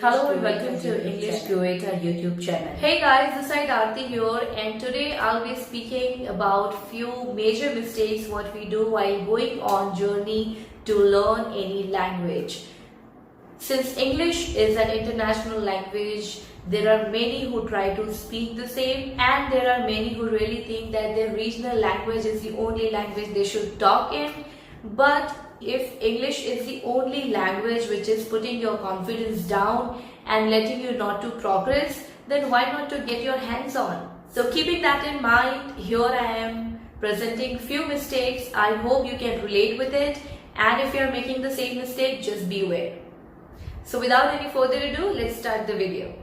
Hello and welcome to English Creator YouTube channel. Hey guys, this is Aarti here, and today I'll be speaking about few major mistakes what we do while going on journey to learn any language. Since English is an international language, there are many who try to speak the same, and there are many who really think that their regional language is the only language they should talk in. But if English is the only language which is putting your confidence down and letting you not to progress, then why not to get your hands on? So keeping that in mind, here I am presenting few mistakes. I hope you can relate with it, and if you are making the same mistake, just beware. So without any further ado, let's start the video.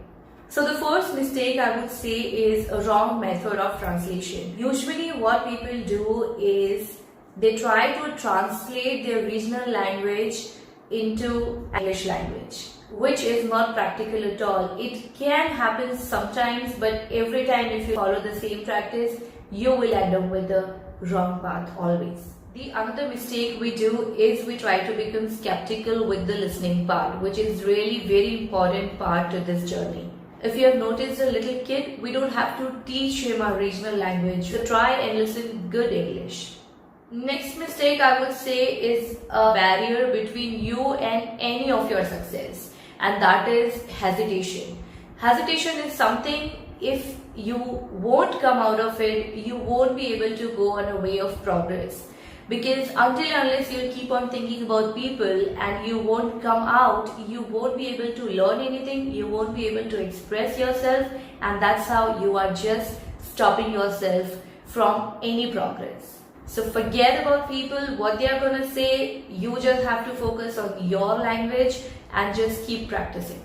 So the first mistake I would say is a wrong method of translation. Usually what people do is they try to translate their regional language into English language, which is not practical at all. It can happen sometimes, but every time if you follow the same practice, you will end up with the wrong path always. The another mistake we do is we try to become skeptical with the listening part, which is really very important part to this journey. If you have noticed a little kid, we don't have to teach him our regional language. So try and listen good English. Next mistake I would say is a barrier between you and any of your success, and that is hesitation. Hesitation is something, if you won't come out of it, you won't be able to go on a way of progress. Because until unless you'll keep on thinking about people and you won't come out, you won't be able to learn anything, you won't be able to express yourself, and that's how you are just stopping yourself from any progress. So forget about people, what they are going to say. You just have to focus on your language and just keep practicing.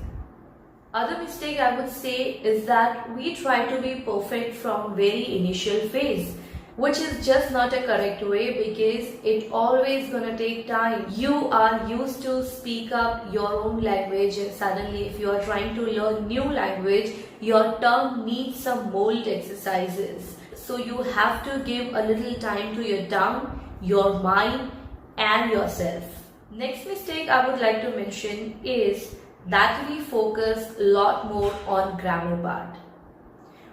Other mistake I would say is that we try to be perfect from very initial phase, which is just not a correct way, because it always gonna take time. You are used to speak up your own language, and suddenly if you are trying to learn new language, your tongue needs some mold exercises. So you have to give a little time to your tongue, your mind and yourself. Next mistake I would like to mention is that we focus a lot more on grammar part.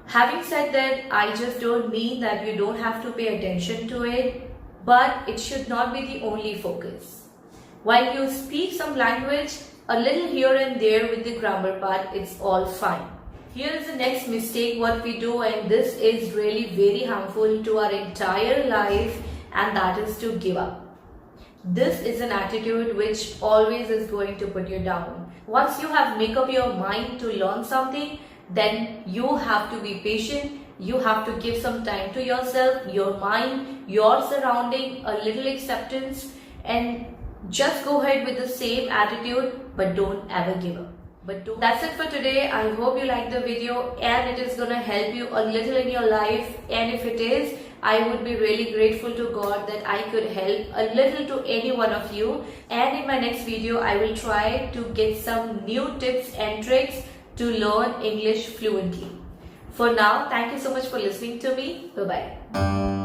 Having said that, I just don't mean that you don't have to pay attention to it, but it should not be the only focus. While you speak some language, a little here and there with the grammar part, it's all fine. Here is the next mistake what we do, and this is really very harmful to our entire life, and that is to give up. This is an attitude which always is going to put you down. Once you have made up your mind to learn something, then you have to be patient. You have to give some time to yourself, your mind, your surrounding, a little acceptance, and just go ahead with the same attitude, but don't ever give up. That's it for today. I hope you liked the video and it is gonna help you a little in your life, and if it is, I would be really grateful to God that I could help a little to any one of you. And in my next video, I will try to get some new tips and tricks to learn English fluently. For now, thank you so much for listening to me. Bye-bye.